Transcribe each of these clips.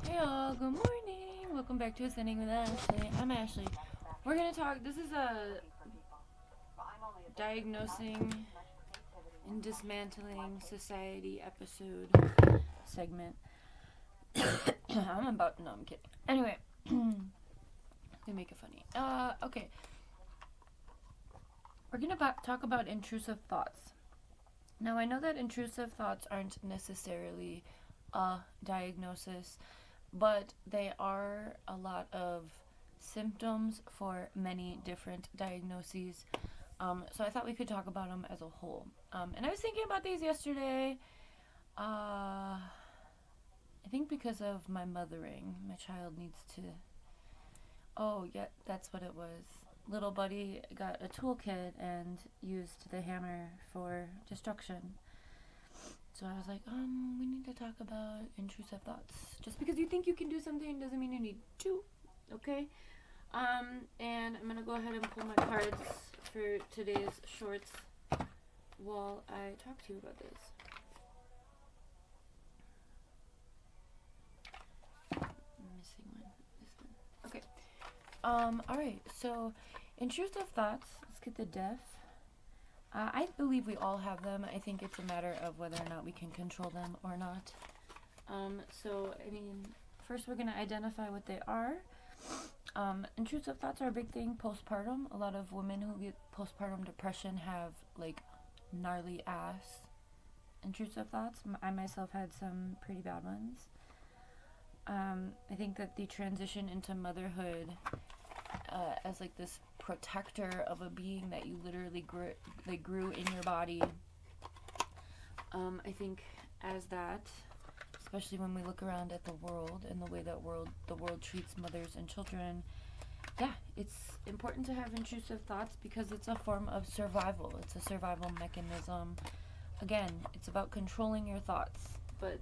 Hey all, good morning. Welcome back to Ascending with Ashley. I'm Ashley. We're gonna talk. This is a diagnosing and dismantling society episode segment. I'm about. No, I'm kidding. Anyway, they make it funny. Okay. We're gonna talk about intrusive thoughts. Now, I know that intrusive thoughts aren't necessarily a diagnosis, but they are a lot of symptoms for many different diagnoses. So I thought we could talk about them as a whole. And I was thinking about these yesterday. I think because of my mothering, my child needs to. Oh, yeah, that's what it was. Little buddy got a toolkit and used the hammer for destruction. So I was like, we need to talk about intrusive thoughts. Just because you think you can do something doesn't mean you need to, okay? And I'm gonna go ahead and pull my cards for today's shorts while I talk to you about this. I'm missing one. This one. Okay. Alright, so intrusive thoughts. Let's get the def. I believe we all have them. I think it's a matter of whether or not we can control them or not. First we're going to identify what they are. Intrusive thoughts are a big thing postpartum. A lot of women who get postpartum depression have, like, gnarly ass intrusive thoughts. I myself had some pretty bad ones. I think that the transition into motherhood as like this protector of a being that you literally grew in your body. I think as that, especially when we look around at the world and the way that the world treats mothers and children, yeah, it's important to have intrusive thoughts because it's a form of survival. It's a survival mechanism. Again, it's about controlling your thoughts, but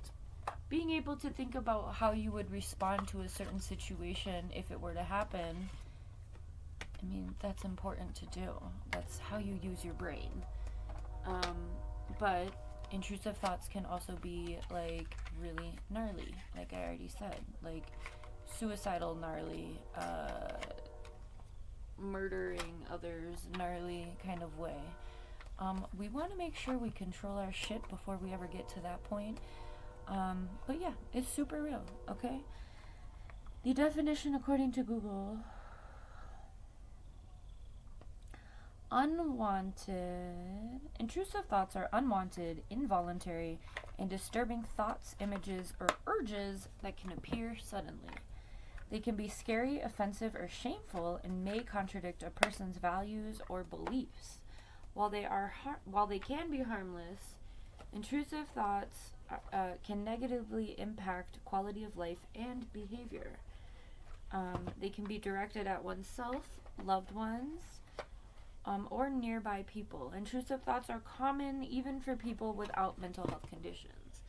being able to think about how you would respond to a certain situation if it were to happen, I mean, that's important to do. That's how you use your brain. But intrusive thoughts can also be, like, really gnarly, like I already said. Like, suicidal gnarly, murdering others gnarly kind of way. We want to make sure we control our shit before we ever get to that point. But yeah, it's super real, okay? The definition according to Google: intrusive thoughts are unwanted, involuntary, and disturbing thoughts, images, or urges that can appear suddenly. They can be scary, offensive, or shameful and may contradict a person's values or beliefs. While they can be harmless, intrusive thoughts can negatively impact quality of life and behavior. They can be directed at oneself, loved ones, or nearby people. Intrusive thoughts are common even for people without mental health conditions.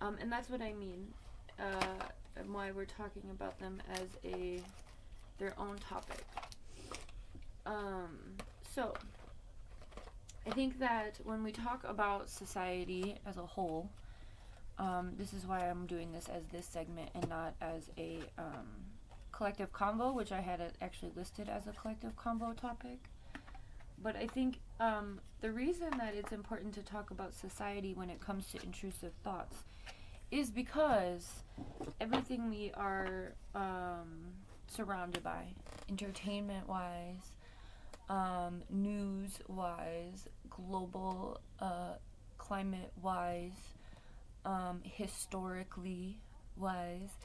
And that's what I mean, and why we're talking about them as their own topic. So, I think that when we talk about society as a whole, this is why I'm doing this as this segment and not as a collective convo, which I had actually listed as a collective convo topic. But I think the reason that it's important to talk about society when it comes to intrusive thoughts is because everything we are surrounded by, entertainment-wise, news-wise, global climate-wise, historically-wise,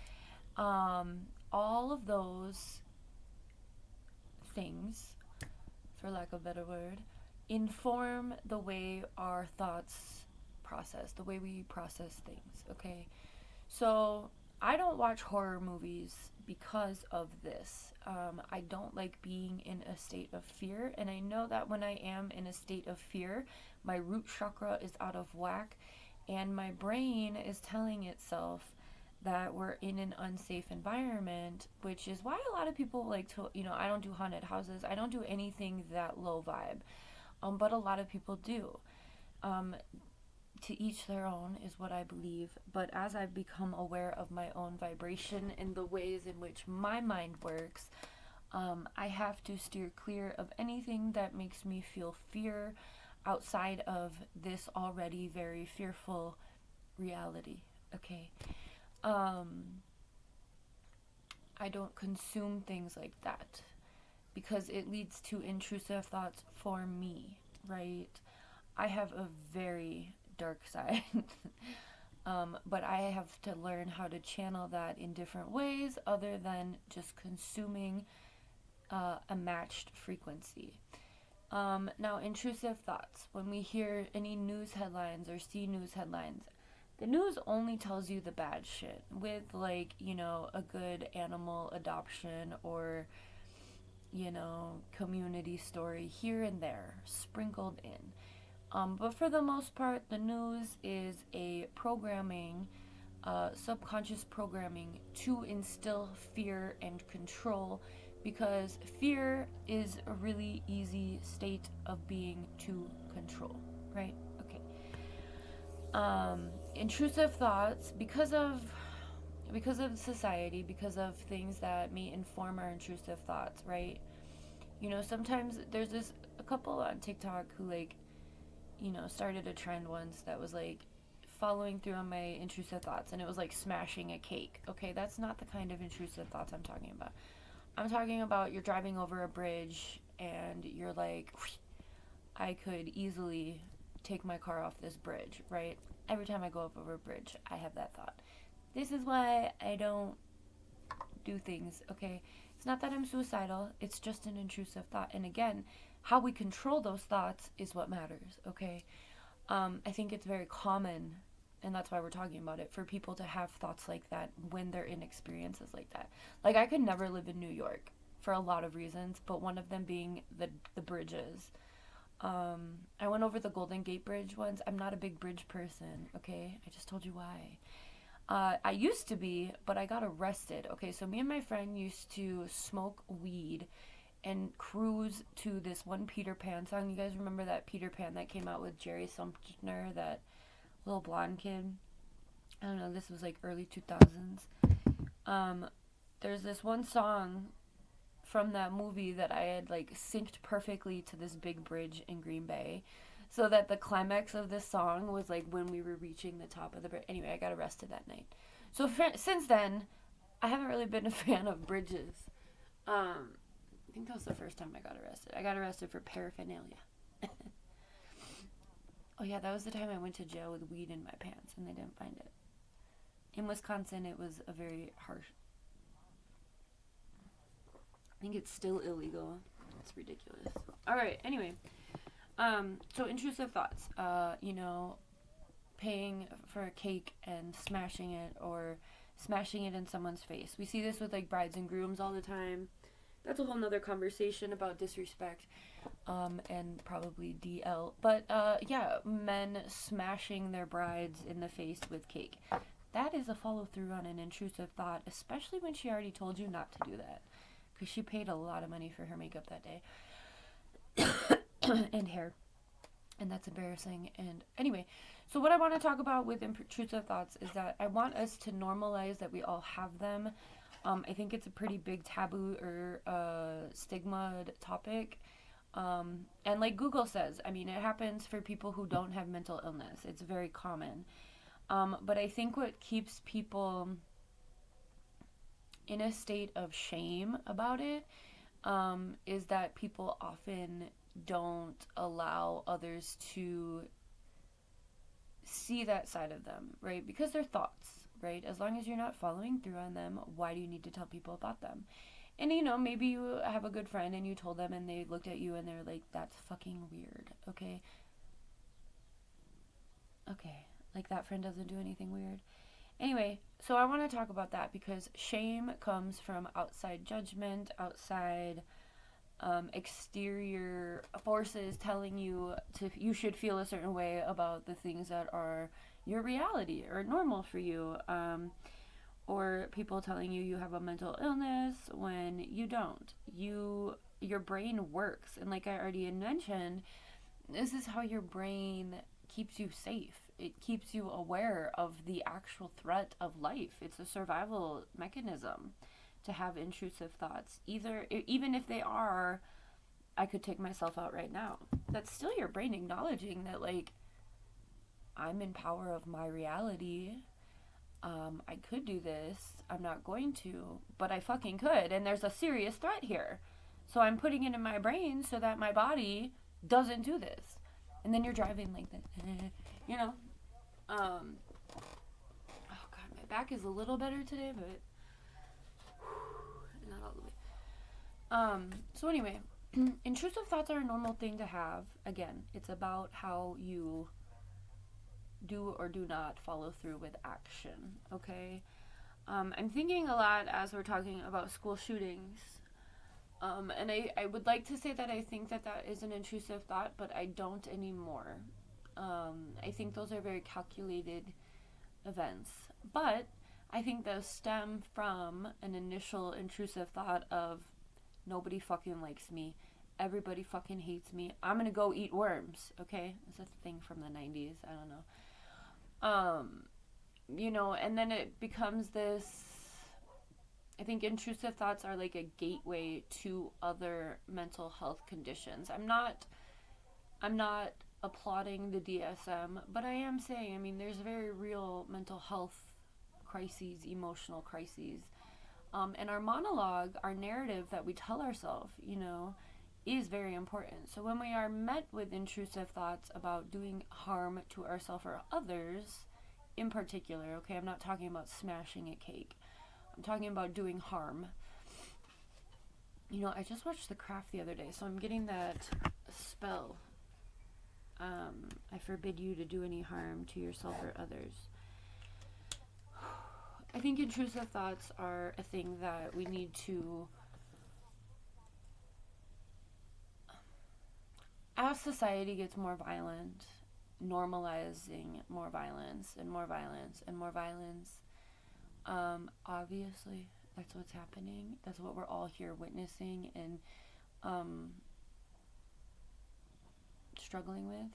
all of those things, for lack of a better word, inform the way our thoughts process, the way we process things, okay? So, I don't watch horror movies because of this. I don't like being in a state of fear, and I know that when I am in a state of fear, my root chakra is out of whack, and my brain is telling itself that we're in an unsafe environment, which is why a lot of people like to, I don't do haunted houses, I don't do anything that low vibe, but a lot of people do. to each their own is what I believe, but as I've become aware of my own vibration and the ways in which my mind works, I have to steer clear of anything that makes me feel fear outside of this already very fearful reality. Okay. I don't consume things like that because it leads to intrusive thoughts for me, right? I have a very dark side. But I have to learn how to channel that in different ways other than just consuming a matched frequency. Now, intrusive thoughts. When we hear any news headlines or see news headlines, the news only tells you the bad shit with, like, a good animal adoption or, community story here and there sprinkled in. But for the most part, the news is a programming, subconscious programming to instill fear and control, because fear is a really easy state of being to control, right? Okay. Intrusive thoughts, because of society, because of things that may inform our intrusive thoughts, right? Sometimes there's a couple on TikTok who, like, started a trend once that was like following through on my intrusive thoughts, and it was like smashing a cake. Okay, that's not the kind of intrusive thoughts I'm talking about. I'm talking about you're driving over a bridge and you're like, I could easily take my car off this bridge, right? Every time I go up over a bridge, I have that thought. This is why I don't do things, okay? It's not that I'm suicidal, it's just an intrusive thought. And again, how we control those thoughts is what matters, okay? I think it's very common, and that's why we're talking about it, for people to have thoughts like that when they're in experiences like that. Like, I could never live in New York for a lot of reasons, but one of them being the bridges. I went over the Golden Gate Bridge once. I'm not a big bridge person, okay? I just told you why. I used to be, but I got arrested. Okay, so me and my friend used to smoke weed and cruise to this one Peter Pan song. You guys remember that Peter Pan that came out with Jerry Sumner, that little blonde kid? I don't know, this was like early 2000s. There's this one song from that movie that I had like synced perfectly to this big bridge in Green Bay, so that the climax of this song was like when we were reaching the top of the bridge. Anyway, I got arrested that night. So since then, I haven't really been a fan of bridges. I think that was the first time I got arrested. I got arrested for paraphernalia. Oh yeah, that was the time I went to jail with weed in my pants and they didn't find it. In Wisconsin, it was a very harsh. I think it's still illegal. It's ridiculous. All right. Anyway, so intrusive thoughts. Paying for a cake and smashing it, or smashing it in someone's face. We see this with like brides and grooms all the time. That's a whole nother conversation about disrespect, and probably DL. But yeah, men smashing their brides in the face with cake. That is a follow through on an intrusive thought, especially when she already told you not to do that, because she paid a lot of money for her makeup that day and hair, and that's embarrassing. And anyway, so what I want to talk about with intrusive thoughts is that I want us to normalize that we all have them. I think it's a pretty big taboo or stigma topic. And like Google says, I mean, it happens for people who don't have mental illness. It's very common. But I think what keeps people in a state of shame about it is that people often don't allow others to see that side of them, right? Because they're thoughts, right? As long as you're not following through on them, why do you need to tell people about them? And maybe you have a good friend and you told them and they looked at you and they're like, that's fucking weird, okay? Okay, like that friend doesn't do anything weird. Anyway, so I want to talk about that because shame comes from outside judgment, outside exterior forces telling you you should feel a certain way about the things that are your reality or normal for you, or people telling you you have a mental illness when you don't. Your brain works, and like I already had mentioned, this is how your brain keeps you safe. it keeps you aware of the actual threat of life. It's a survival mechanism to have intrusive thoughts. Even if they are, I could take myself out right now. That's still your brain acknowledging that, like, I'm in power of my reality. I could do this. I'm not going to, but I fucking could. And there's a serious threat here. So I'm putting it in my brain so that my body doesn't do this. And then you're driving like this, you know. Oh God, my back is a little better today, but not all the way. So anyway, intrusive thoughts are a normal thing to have. Again, it's about how you do or do not follow through with action, okay? I'm thinking a lot as we're talking about school shootings. And I would like to say that I think that is an intrusive thought, but I don't anymore. I think those are very calculated events. But I think those stem from an initial intrusive thought of nobody fucking likes me. Everybody fucking hates me. I'm gonna go eat worms, okay? It's a thing from the 90s. I don't know. You know, and then it becomes this, I think intrusive thoughts are like a gateway to other mental health conditions. I'm not applauding the DSM, but I am saying, I mean, there's very real mental health crises, emotional crises. And our monologue, our narrative that we tell ourselves, you know, is very important. So when we are met with intrusive thoughts about doing harm to ourselves or others, in particular, okay, I'm not talking about smashing a cake. I'm talking about doing harm. You know, I just watched The Craft the other day, so I'm getting that spell. I forbid you to do any harm to yourself or others. I think intrusive thoughts are a thing that we need to, as society gets more violent, normalizing more violence and more violence and more violence. Obviously, that's what's happening. That's what we're all here witnessing and struggling with.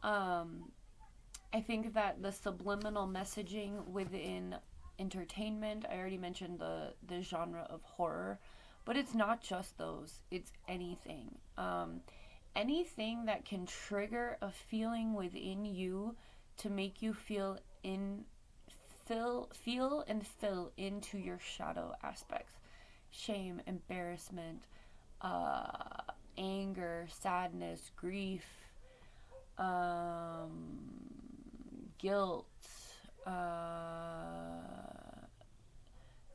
I think that the subliminal messaging within entertainment, I already mentioned the genre of horror, but it's not just those. It's anything. Anything that can trigger a feeling within you to make you feel and fill into your shadow aspects. Shame, embarrassment, anger, sadness, grief, guilt,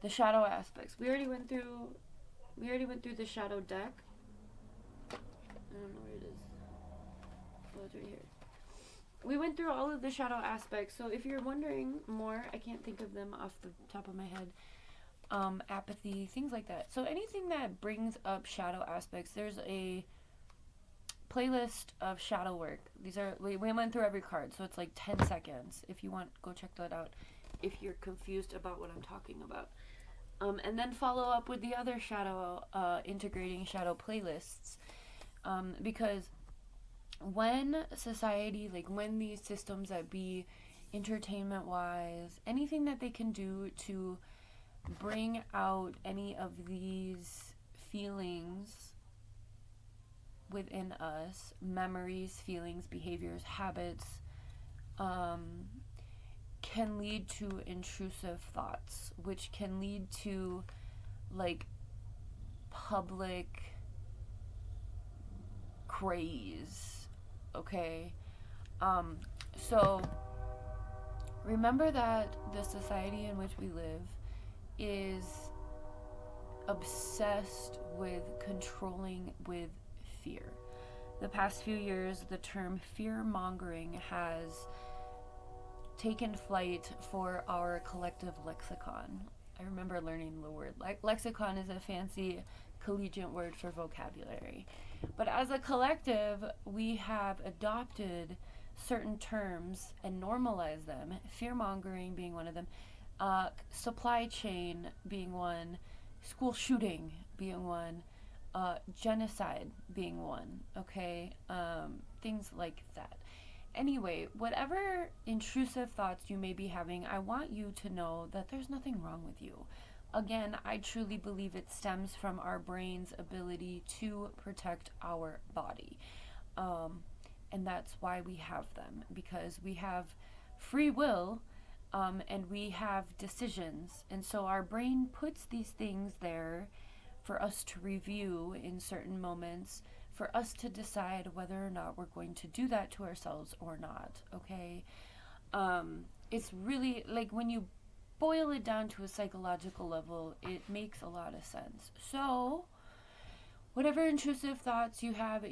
the shadow aspects. We already went through the shadow deck. I don't know where it is. Oh, it's right here. We went through all of the shadow aspects, so if you're wondering more, I can't think of them off the top of my head. Apathy, things like that. So anything that brings up shadow aspects, there's a playlist of shadow work. We went through every card, so it's like 10 seconds. If you want, go check that out if you're confused about what I'm talking about. And then follow up with the other shadow, integrating shadow playlists. Because when society, like when these systems that be entertainment wise, anything that they can do to bring out any of these feelings within us, memories, feelings, behaviors, habits, can lead to intrusive thoughts, which can lead to like public craze, okay? So remember that the society in which we live is obsessed with controlling with fear. The past few years, the term fear-mongering has taken flight for our collective lexicon. I remember learning the word. Lexicon is a fancy collegiate word for vocabulary. But as a collective, we have adopted certain terms and normalized them. Fear-mongering being one of them. Supply chain being one. School shooting being one. Genocide being one. Okay? Things like that. Anyway, whatever intrusive thoughts you may be having, I want you to know that there's nothing wrong with you. Again, I truly believe it stems from our brain's ability to protect our body. And that's why we have them, because we have free will, and we have decisions. And so our brain puts these things there for us to review in certain moments, for us to decide whether or not we're going to do that to ourselves or not, okay? It's really, like, when you boil it down to a psychological level, it makes a lot of sense. So, whatever intrusive thoughts you have,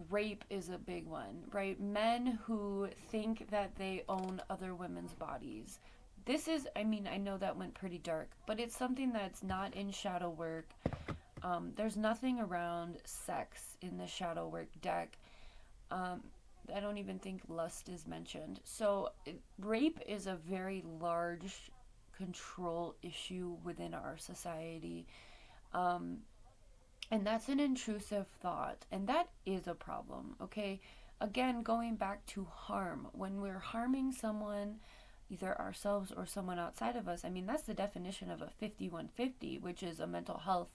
rape is a big one, right? Men who think that they own other women's bodies. This is, I know that went pretty dark, but it's something that's not in shadow work. There's nothing around sex in the shadow work deck. I don't even think lust is mentioned. So, rape is a very large control issue within our society. And that's an intrusive thought, and that is a problem, okay? Again, going back to harm. When we're harming someone, either ourselves or someone outside of us, that's the definition of a 5150, which is a mental health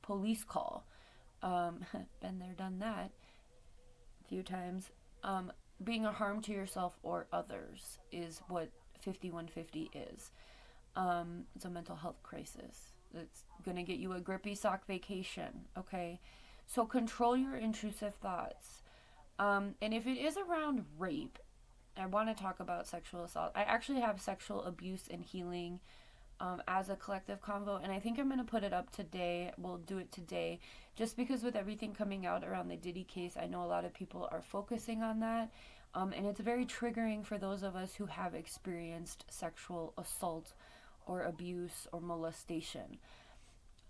police call. Been there, done that a few times. Being a harm to yourself or others is what 5150 is. It's a mental health crisis. It's going to get you a grippy sock vacation, okay? So control your intrusive thoughts. And if it is around rape, I want to talk about sexual assault. I actually have sexual abuse and healing as a collective convo, and I think I'm going to put it up today. We'll do it today, just because with everything coming out around the Diddy case, I know a lot of people are focusing on that, and it's very triggering for those of us who have experienced sexual assault or abuse or molestation.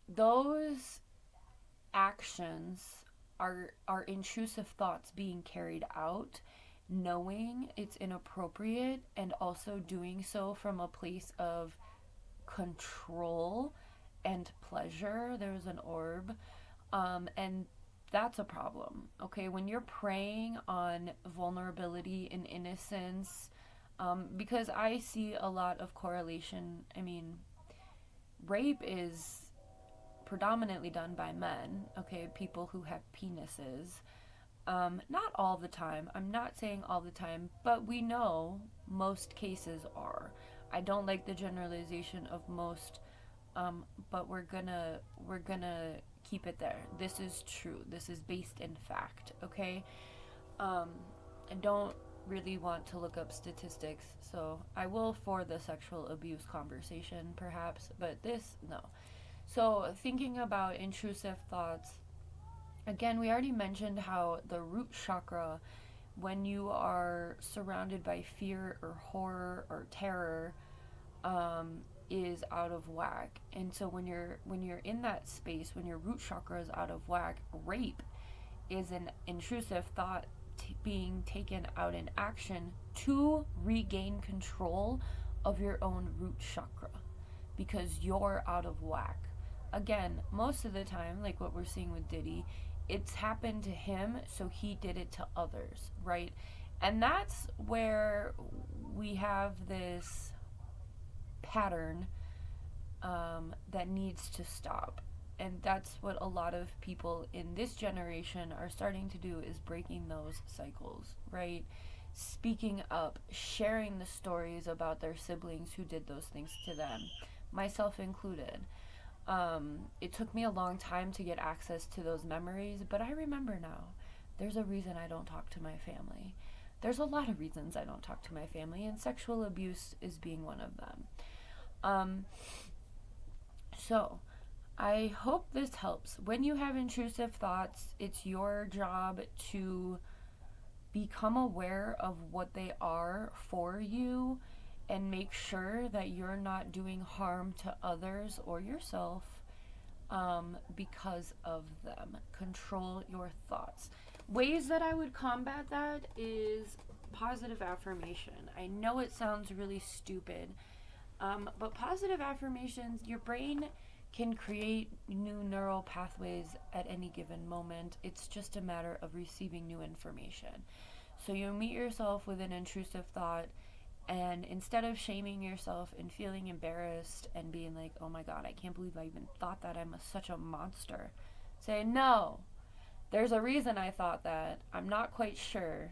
Those actions are intrusive thoughts being carried out, knowing it's inappropriate, and also doing so from a place of control and pleasure. There's an orb, and that's a problem, okay? When you're preying on vulnerability and innocence, because I see a lot of correlation. Rape is predominantly done by men, okay? People who have penises. Not all the time. I'm not saying all the time, but we know most cases are. I don't like the generalization of most, but we're gonna keep it there. This is true. This is based in fact, okay? I don't really want to look up statistics, so I will for the sexual abuse conversation perhaps, but this, no. So thinking about intrusive thoughts, again, we already mentioned how the root chakra, when you are surrounded by fear or horror or terror, is out of whack. And so when you're in that space, when your root chakra is out of whack, rape is an intrusive thought being taken out in action to regain control of your own root chakra, because you're out of whack. Again, most of the time, like what we're seeing with Diddy, it's happened to him, so he did it to others, right? And that's where we have this pattern that needs to stop. And that's what a lot of people in this generation are starting to do, is breaking those cycles, right? Speaking up, sharing the stories about their siblings who did those things to them, myself included. It took me a long time to get access to those memories, but I remember now. There's a reason I don't talk to my family. There's a lot of reasons I don't talk to my family, and sexual abuse is being one of them. So, I hope this helps. When you have intrusive thoughts, it's your job to become aware of what they are for you and make sure that you're not doing harm to others or yourself because of them. Control your thoughts. Ways that I would combat that is positive affirmation. I know it sounds really stupid, but positive affirmations, your brain can create new neural pathways at any given moment. It's just a matter of receiving new information. So you meet yourself with an intrusive thought, and instead of shaming yourself and feeling embarrassed and being like, oh my God, I can't believe I even thought that, such a monster, say, no, there's a reason I thought that. I'm not quite sure.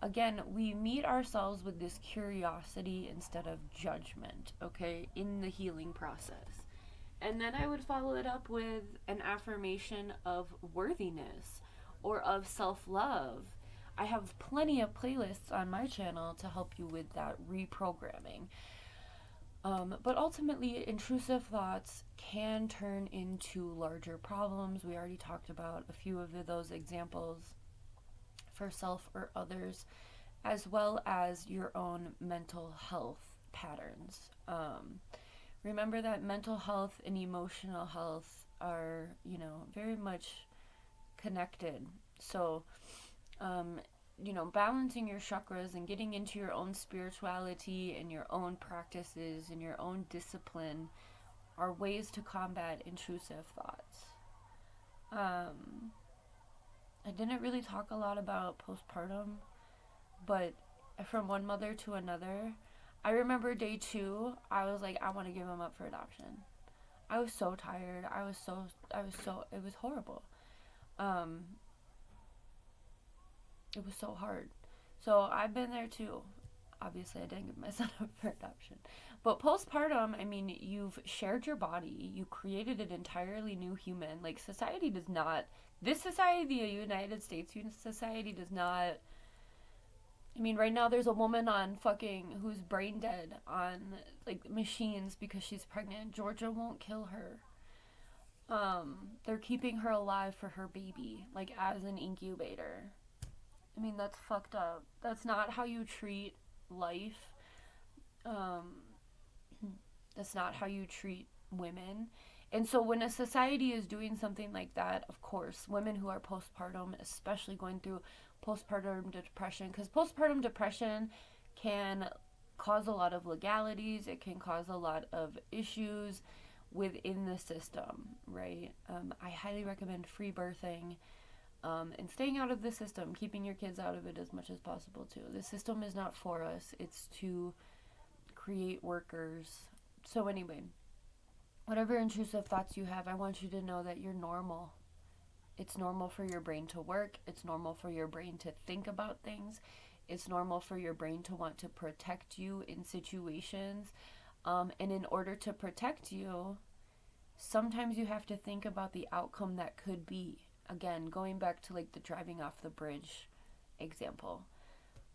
Again, we meet ourselves with this curiosity instead of judgment, okay, in the healing process. And then I would follow it up with an affirmation of worthiness or of self-love. I have plenty of playlists on my channel to help you with that reprogramming. But ultimately, intrusive thoughts can turn into larger problems. We already talked about a few of those examples for self or others, as well as your own mental health patterns. Remember that mental health and emotional health are, very much connected. So, balancing your chakras and getting into your own spirituality and your own practices and your own discipline are ways to combat intrusive thoughts. I didn't really talk a lot about postpartum, but from one mother to another, I remember day 2, I was like, I want to give him up for adoption. I was so tired. It was horrible. It was so hard. So I've been there too. Obviously, I didn't give my son up for adoption. But postpartum, you've shared your body. You created an entirely new human. Like, society does not, this society, the United States society does not, right now there's a woman on who's brain dead on, machines because she's pregnant. Georgia won't kill her. They're keeping her alive for her baby, as an incubator. That's fucked up. That's not how you treat life. That's not how you treat women. And so when a society is doing something like that, of course, women who are postpartum, especially going through postpartum depression, because postpartum depression can cause a lot of legalities, it can cause a lot of issues within the system, right? I highly recommend free birthing. And staying out of the system, keeping your kids out of it as much as possible too. The system is not for us, it's to create workers. So anyway, whatever intrusive thoughts you have, I want you to know that you're normal. It's normal for your brain to work. It's normal for your brain to think about things. It's normal for your brain to want to protect you in situations. And in order to protect you, sometimes you have to think about the outcome that could be. Again, going back to the driving off the bridge example.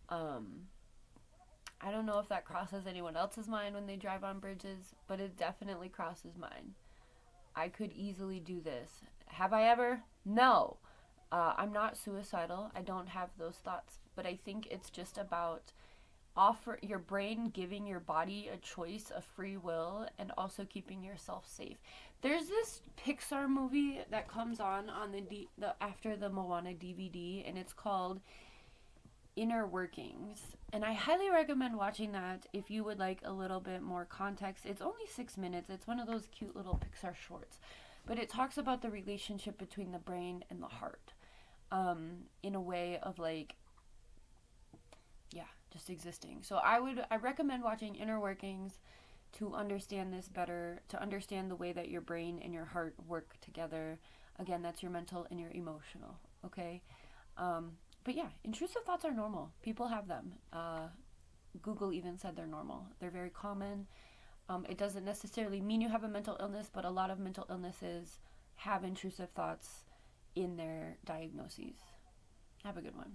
I don't know if that crosses anyone else's mind when they drive on bridges, but it definitely crosses mine. I could easily do this. Have I ever? No. I'm not suicidal. I don't have those thoughts. But I think it's just about your brain giving your body a choice of free will and also keeping yourself safe. There's this Pixar movie that comes on the after the Moana DVD, and it's called Inner Workings. And I highly recommend watching that if you would like a little bit more context. It's only 6 minutes. It's one of those cute little Pixar shorts. But it talks about the relationship between the brain and the heart, in a way of just existing. So I recommend watching Inner Workings to understand this better, to understand the way that your brain and your heart work together. Again, that's your mental and your emotional, okay? But yeah, intrusive thoughts are normal. People have them. Google even said they're normal. They're very common. It doesn't necessarily mean you have a mental illness, but a lot of mental illnesses have intrusive thoughts in their diagnoses. Have a good one.